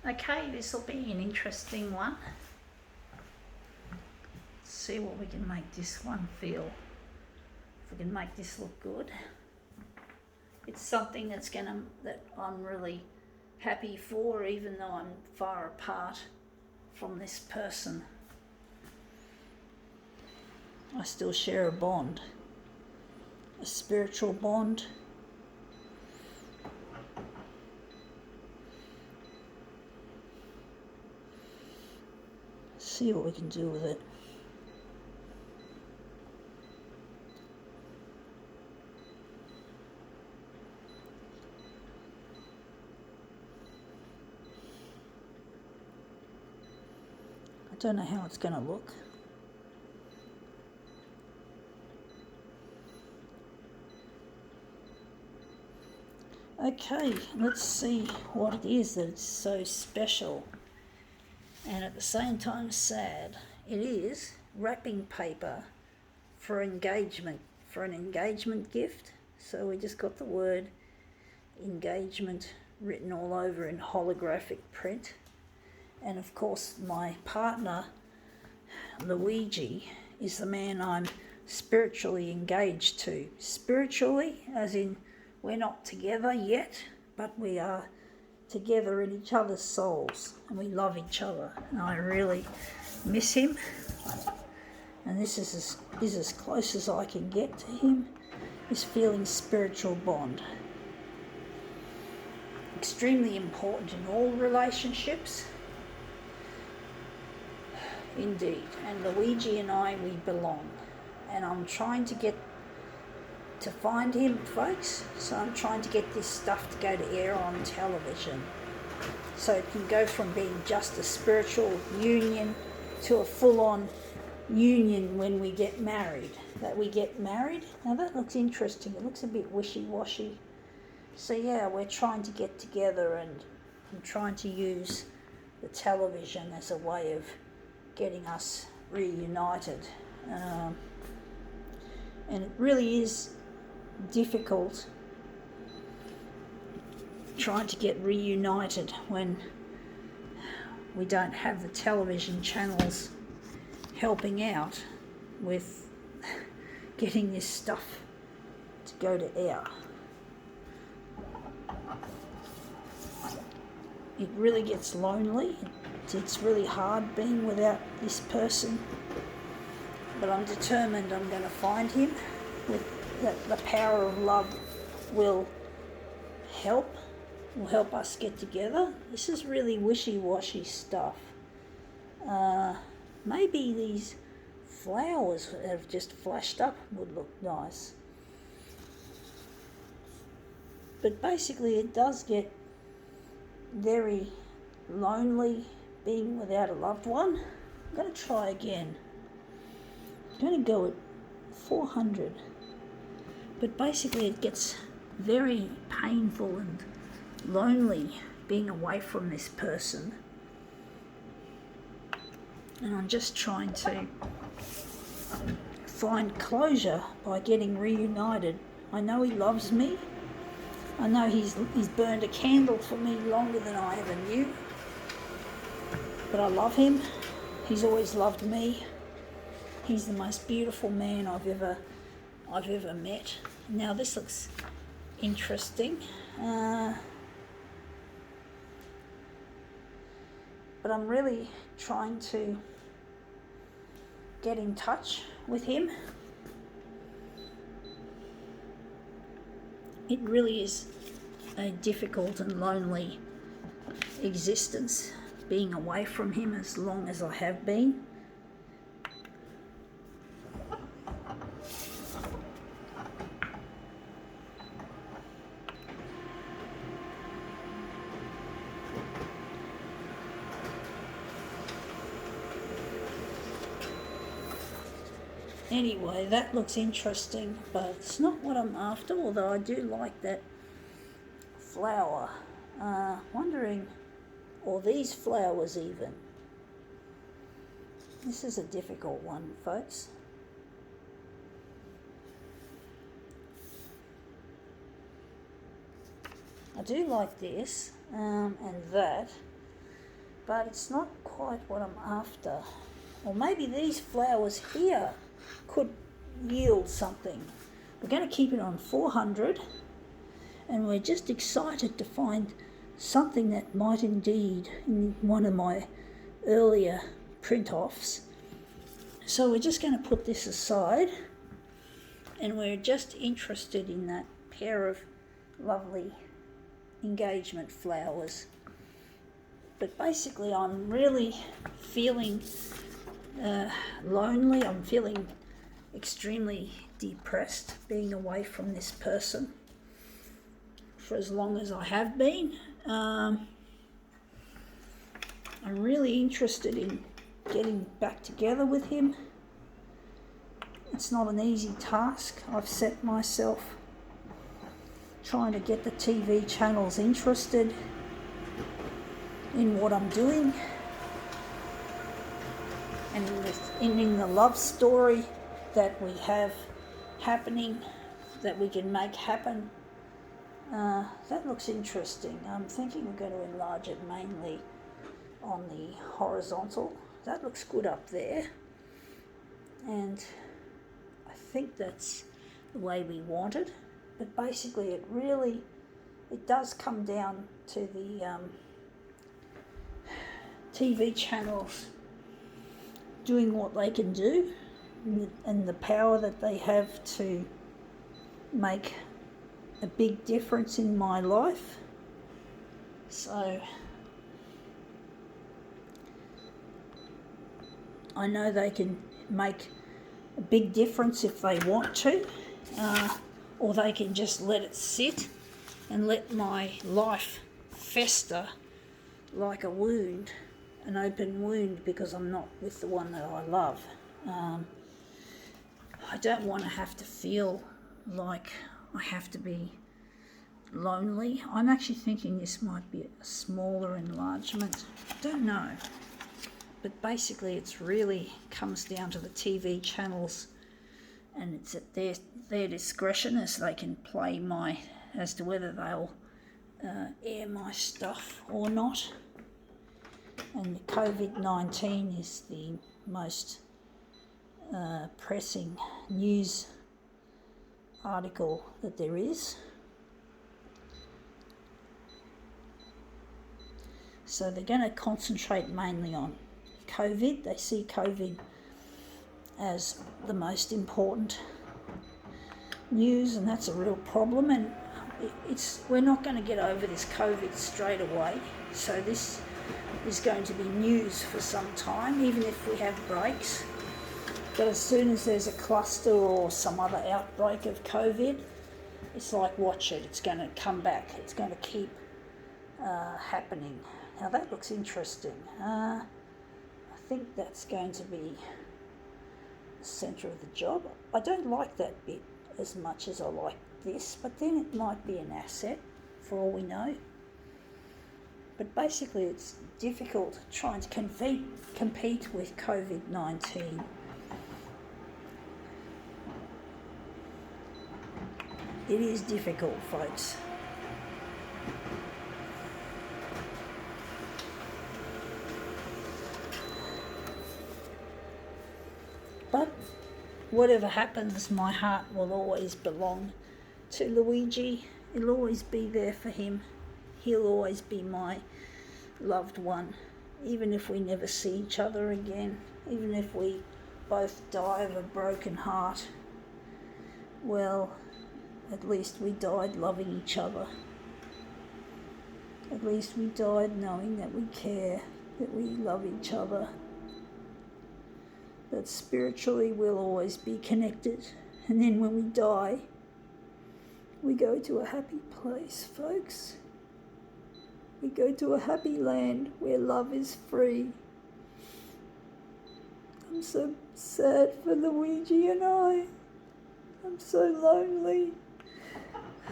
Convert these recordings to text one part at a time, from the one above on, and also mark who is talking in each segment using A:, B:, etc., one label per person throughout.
A: Okay, this will be an interesting one. Let's see what we can make this one feel. If we can make this look good. It's something that I'm really happy for, even though I'm far apart from this person. I still share a bond, a spiritual bond. See what we can do with it. I don't know how it's going to look. Okay, let's see what it is that's so special and at the same time sad. It is wrapping paper for engagement, for an engagement gift. So we just got the word engagement written all over in holographic print. And of course my partner, Luigi, is the man I'm spiritually engaged to. Spiritually, as in we're not together yet, but we are together in each other's souls and we love each other. And I really miss him. And this is as close as I can get to him, is feeling spiritual bond. Extremely important in all relationships. Indeed. And Luigi and I, we belong. And I'm trying to find him, folks. So I'm trying to get this stuff to go to air on television. So it can go from being just a spiritual union to a full-on union when we get married. That we get married. Now that looks interesting. It looks a bit wishy-washy. So yeah, we're trying to get together and I'm trying to use the television as a way of getting us reunited. And it really is difficult trying to get reunited when we don't have the television channels helping out with getting this stuff to go to air. It really gets lonely. It's really hard being without this person, but I'm determined I'm going to find him. With the power of love will help us get together. This is really wishy-washy stuff. Maybe these flowers that have just flashed up would look nice. But basically it does get very lonely being without a loved one. I'm going to try again. I'm going to go at 400. But basically it gets very painful and lonely being away from this person. And I'm just trying to find closure by getting reunited. I know he loves me. I know he's burned a candle for me longer than I ever knew. But I love him. He's always loved me. He's the most beautiful man I've ever met. Now this looks interesting. But I'm really trying to get in touch with him. It really is a difficult and lonely existence, being away from him as long as I have been. Anyway, that looks interesting, but it's not what I'm after, although I do like that flower. Wondering, or these flowers even. This is a difficult one, folks. I do like this and that, but it's not quite what I'm after. Or maybe these flowers here could yield something. We're going to keep it on 400, and we're just excited to find something that might indeed, in one of my earlier print-offs. So we're just going to put this aside, and we're just interested in that pair of lovely engagement flowers. But basically I'm really feeling lonely. I'm feeling extremely depressed being away from this person for as long as I have been. I'm really interested in getting back together with him. It's not an easy task I've set myself, trying to get the TV channels interested in what I'm doing and in the love story that we have happening, that we can make happen. That looks interesting. I'm thinking we're going to enlarge it mainly on the horizontal. That looks good up there, and I think that's the way we want it. But basically it does come down to the TV channels doing what they can do, and the power that they have to make a big difference in my life. So I know they can make a big difference if they want to, or they can just let it sit and let my life fester like a wound, an open wound, because I'm not with the one that I love. I don't want to have to feel like I have to be lonely. I'm actually thinking this might be a smaller enlargement. I don't know. But basically it's really comes down to the TV channels, and it's at their discretion as they can play as to whether they'll air my stuff or not. And COVID-19 is the most pressing news article that there is. So they're going to concentrate mainly on COVID. They see COVID as the most important news, and that's a real problem. And we're not going to get over this COVID straight away. So this is going to be news for some time, even if we have breaks. But as soon as there's a cluster or some other outbreak of COVID, it's like, watch it, it's going to come back. It's going to keep happening. Now that looks interesting. I think that's going to be the centre of the job. I don't like that bit as much as I like this, but then it might be an asset for all we know. But basically it's difficult trying to compete with COVID-19. It is difficult, folks. But whatever happens, my heart will always belong to Luigi. It'll always be there for him. He'll always be my loved one, even if we never see each other again, even if we both die of a broken heart. Well, at least we died loving each other. At least we died knowing that we care, that we love each other, that spiritually we'll always be connected. And then when we die, we go to a happy place, folks. We go to a happy land where love is free. I'm so sad for Luigi and I. I'm so lonely.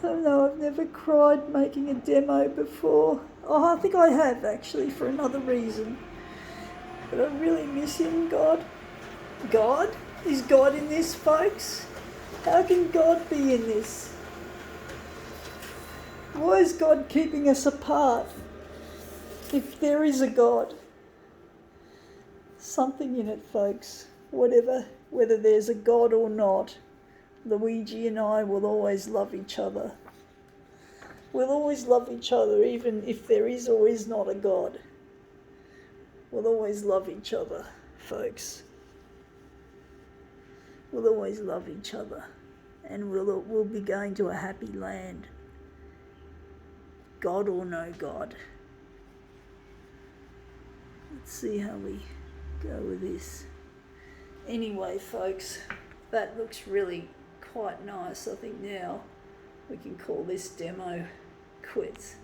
A: I know I've never cried making a demo before. Oh, I think I have actually, for another reason. But I really miss him, God. God? Is God in this, folks? How can God be in this? Why is God keeping us apart? If there is a God, something in it, folks, whether there's a God or not, Luigi and I will always love each other. We'll always love each other, even if there is or is not a God. We'll always love each other, folks. We'll always love each other, and we'll be going to a happy land. God or no God. Let's see how we go with this. Anyway, folks, that looks really quite nice. I think now we can call this demo quits.